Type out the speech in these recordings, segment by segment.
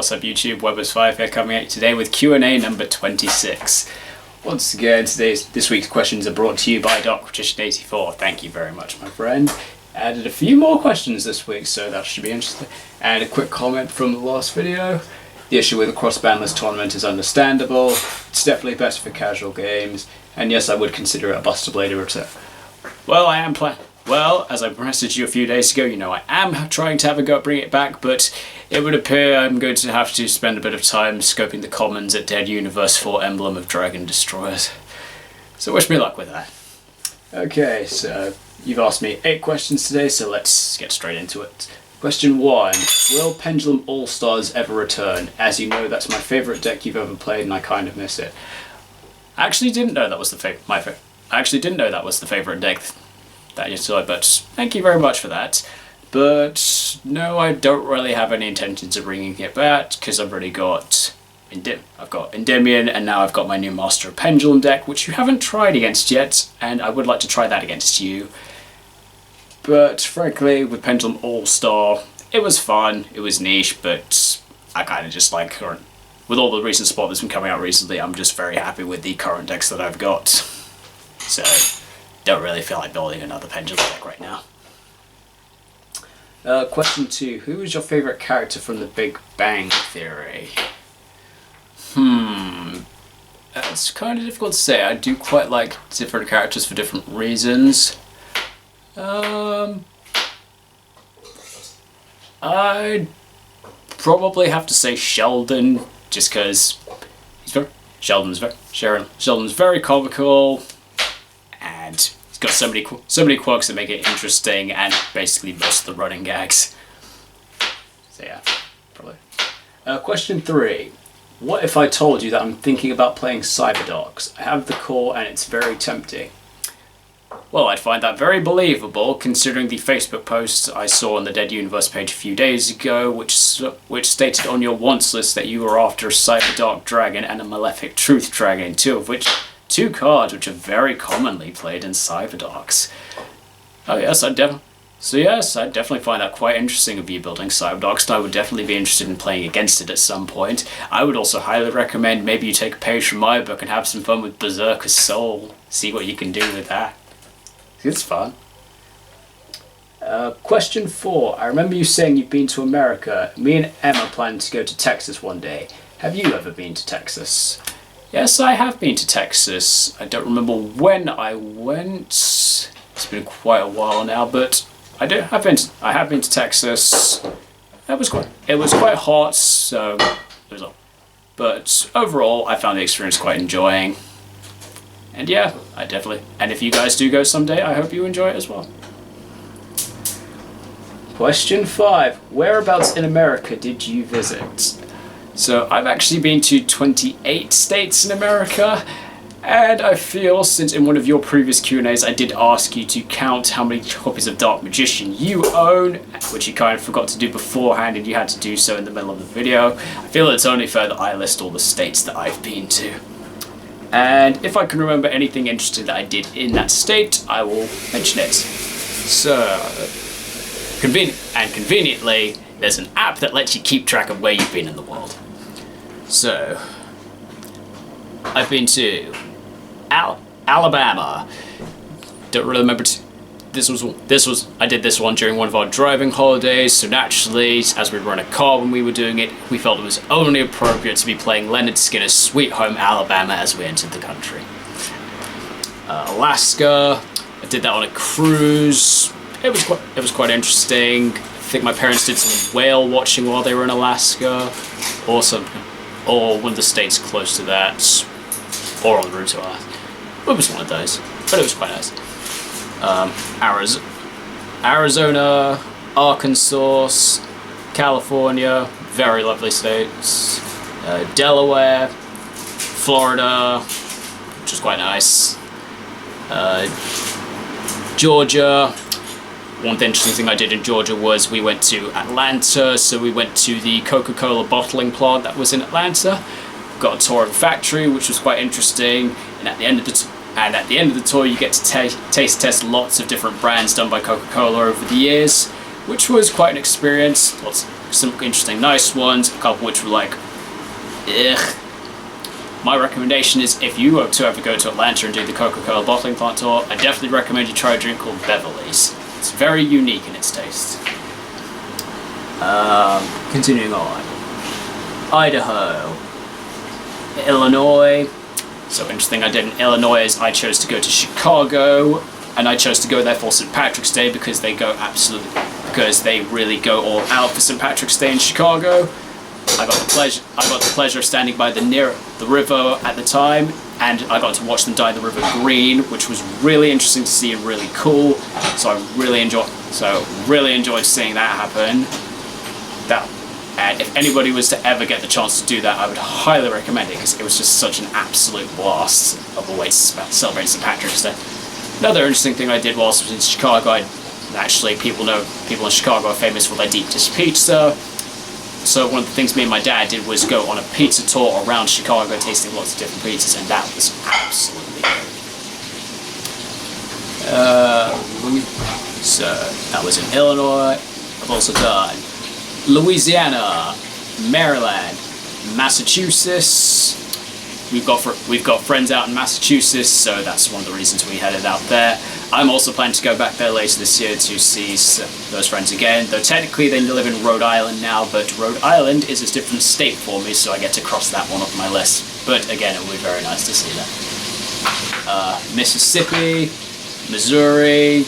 What's up YouTube, Webberz05 here coming at you today with Q&A number 26. Once again, this week's questions are brought to you by Magician84. Thank you very much, my friend. Added a few more questions this week, so that should be interesting. And a quick comment from the last video. The issue with a cross-banlist tournament is understandable. It's definitely better for casual games. And yes, I would consider it a Buster Blade return. Well, as I messaged you a few days ago, you know I am trying to have a go at bringing it back, but it would appear I'm going to have to spend a bit of time scoping the commons at Dead Universe 4 Emblem of Dragon Destroyers. So wish me luck with that. Okay, so you've asked me 8 questions today, so let's get straight into it. Question 1. Will Pendulum All-Stars ever return? As you know, that's my favourite deck you've ever played and I kind of miss it. I actually didn't know that was the favourite deck that you saw, but thank you very much for that. But no, I don't really have any intentions of bringing it back because I've already got I've got Endymion, and now I've got my new Master of Pendulum deck, which you haven't tried against yet, and I would like to try that against you. But frankly, with Pendulum All-Star, it was fun, it was niche, but I kind of just like current. With all the recent spot that's been coming out recently, I'm just very happy with the current decks that I've got. So don't really feel like building another Pendulum deck right now. Question 2. Who is your favourite character from the Big Bang Theory? It's kind of difficult to say. I do quite like different characters for different reasons. I'd probably have to say Sheldon, just because Sheldon's very comical, and he's got so many quirks that make it interesting, and basically most of the running gags. So yeah, probably. Question 3. What if I told you that I'm thinking about playing Cyberdogs? I have the core and it's very tempting. Well, I'd find that very believable, considering the Facebook post I saw on the Dead Universe page a few days ago, which stated on your wants list that you were after a Cyberdark Dragon and a Malefic Truth Dragon, two cards which are very commonly played in Cyberdarks. Oh yes, I'd definitely find that quite interesting of you building Cyberdarks, and I would definitely be interested in playing against it at some point. I would also highly recommend maybe you take a page from my book and have some fun with Berserker's Soul. See what you can do with that. It's fun. Question 4. I remember you saying you've been to America. Me and Emma plan to go to Texas one day. Have you ever been to Texas? Yes, I have been to Texas. I don't remember when I went. It's been quite a while now, but I have been to Texas. It was quite hot, so it was. But overall, I found the experience quite enjoying. And yeah, and if you guys do go someday, I hope you enjoy it as well. Question 5. Whereabouts in America did you visit? So I've actually been to 28 states in America, and I feel, since in one of your previous Q&As I did ask you to count how many copies of Dark Magician you own, which you kind of forgot to do beforehand and you had to do so in the middle of the video, I feel it's only fair that I list all the states that I've been to. And if I can remember anything interesting that I did in that state, I will mention it. So, conveniently, there's an app that lets you keep track of where you've been in the world. So, I've been to Alabama. Don't really remember. I did this one during one of our driving holidays, so naturally, as we were in a car when we were doing it, we felt it was only appropriate to be playing Leonard Skinner's Sweet Home Alabama as we entered the country. Alaska, I did that on a cruise. It was quite interesting. I think my parents did some whale watching while they were in Alaska, or one of the states close to that, or on the route to Alaska. It was one of those, but it was quite nice. Arizona, Arkansas, California, very lovely states, Delaware, Florida, which was quite nice, Georgia. One interesting thing I did in Georgia was we went to Atlanta, so we went to the Coca-Cola bottling plant that was in Atlanta, got a tour of the factory, which was quite interesting, and at the end of the tour you get to taste test lots of different brands done by Coca-Cola over the years, which was quite an experience. some interesting, nice ones, a couple which were like, ugh. My recommendation is, if you were to ever go to Atlanta and do the Coca-Cola bottling plant tour, I definitely recommend you try a drink called Beverly's. It's very unique in its taste. Continuing on. Idaho. Illinois. So interesting I did in Illinois is I chose to go to Chicago, and I chose to go there for St. Patrick's Day because they really go all out for St. Patrick's Day in Chicago. I got the pleasure of standing by the river at the time, and I got to watch them dye the river green, which was really interesting to see and really cool. So I really enjoyed seeing that happen. And if anybody was to ever get the chance to do that, I would highly recommend it, because it was just such an absolute blast of a way to celebrate St. Patrick's Day. Another interesting thing I did whilst I was in Chicago, people in Chicago are famous for their deep dish pizza. So one of the things me and my dad did was go on a pizza tour around Chicago, tasting lots of different pizzas, and that was absolutely great. So that was in Illinois. I've also done Louisiana, Maryland, Massachusetts. We've got friends out in Massachusetts, so that's one of the reasons we headed out there. I'm also planning to go back there later this year to see those friends again, though technically they live in Rhode Island now, but Rhode Island is a different state for me, so I get to cross that one off my list. But again, it would be very nice to see that. Mississippi, Missouri.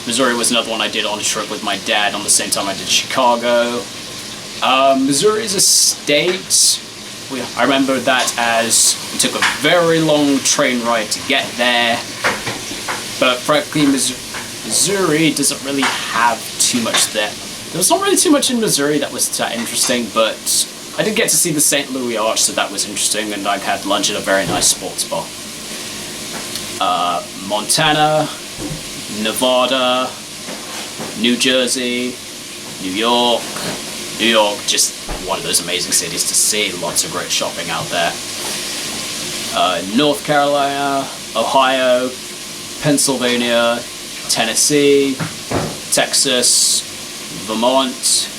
Missouri was another one I did on a trip with my dad on the same time I did Chicago. Missouri is a state. I remember that as it took a very long train ride to get there, but frankly Missouri doesn't really have too much there. There was not really too much in Missouri that was that interesting, but I did get to see the St. Louis Arch, so that was interesting, and I had lunch at a very nice sports bar. Montana, Nevada, New Jersey, New York. New York, just one of those amazing cities to see, lots of great shopping out there. North Carolina, Ohio, Pennsylvania, Tennessee, Texas, Vermont,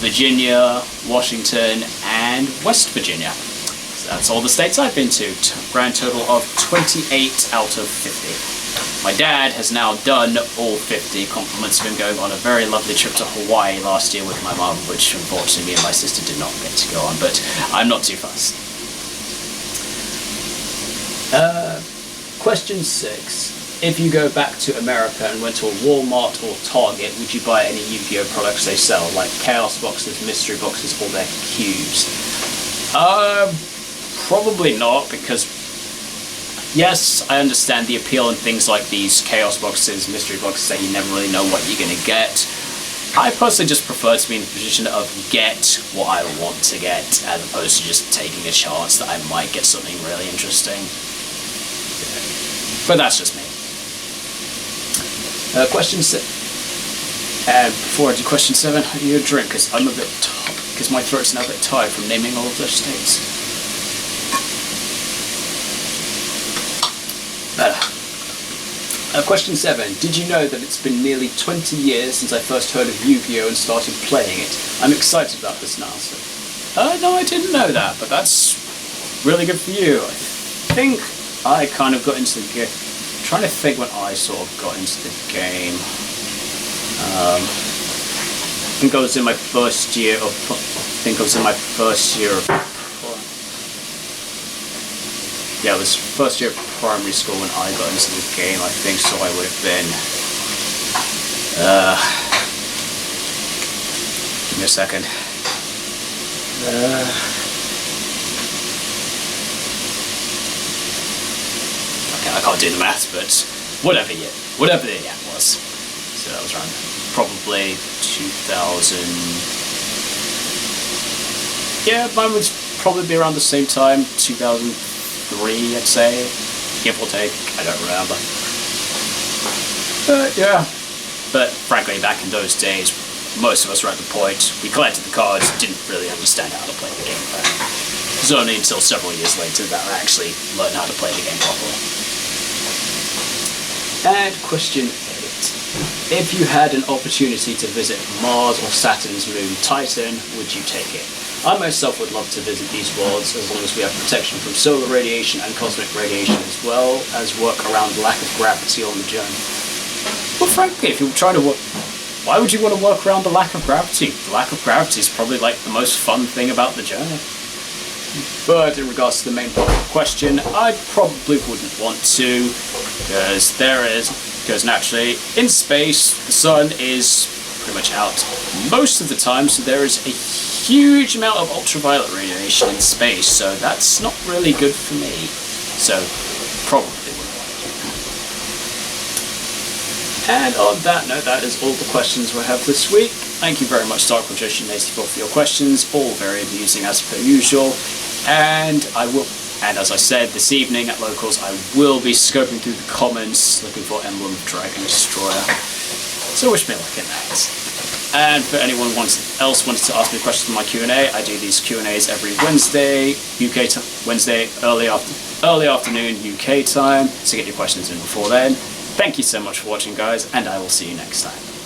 Virginia, Washington, and West Virginia. So that's all the states I've been to, grand total of 28 out of 50. My dad has now done all 50, compliments of him going on a very lovely trip to Hawaii last year with my mum, which unfortunately me and my sister did not get to go on, but I'm not too fussed. Question 6. If you go back to America and went to a Walmart or Target, would you buy any Yu-Gi-Oh products they sell, like Chaos boxes, mystery boxes, or their cubes? Probably not, because yes, I understand the appeal in things like these Chaos boxes, mystery boxes, that you never really know what you're going to get. I personally just prefer to be in the position of get what I want to get, as opposed to just taking a chance that I might get something really interesting. But that's just me. Question 6. Before I do question 7, I need a drink, because I'm a bit because my throat's now a bit tired from naming all of those states. Question 7. Did you know that it's been nearly 20 years since I first heard of Yu-Gi-Oh! And started playing it? I'm excited about this now, so... no, I didn't know that, but that's really good for you. I think I kind of got into the game... I'm trying to think when I sort of got into the game. I think I was in my first year of... Yeah, it was first year of primary school when I got into the game, I think, so I would have been... give me a second. Okay, I can't do the maths, but whatever the year was. So that was around probably 2000... Yeah, mine would probably be around the same time, 2003, I'd say, give or take, I don't remember. Yeah. But frankly, back in those days, most of us were at the point, we collected the cards, didn't really understand how to play the game. It was only until several years later that I actually learned how to play the game properly. And question 8. If you had an opportunity to visit Mars or Saturn's moon Titan, would you take it? I myself would love to visit these worlds as long as we have protection from solar radiation and cosmic radiation, as well as work around the lack of gravity on the journey. Well, frankly, if you're trying to work, why would you want to work around the lack of gravity? The lack of gravity is probably like the most fun thing about the journey. But in regards to the main part of the question, I probably wouldn't want to, because naturally in space the sun is pretty much out most of the time, so there is a huge amount of ultraviolet radiation in space, so that's not really good for me. So probably wouldn't want to. And on that note, that is all the questions we have this week. Thank you very much, DarkMagician84, for your questions, all very amusing as per usual. And as I said, this evening at Locals, I will be scoping through the comments, looking for Emblem of Dragon Destroyer. So wish me luck in that. And for anyone else wanted to ask me questions in my Q&A, I do these Q&As every Wednesday, early afternoon UK time, so get your questions in before then. Thank you so much for watching, guys, and I will see you next time.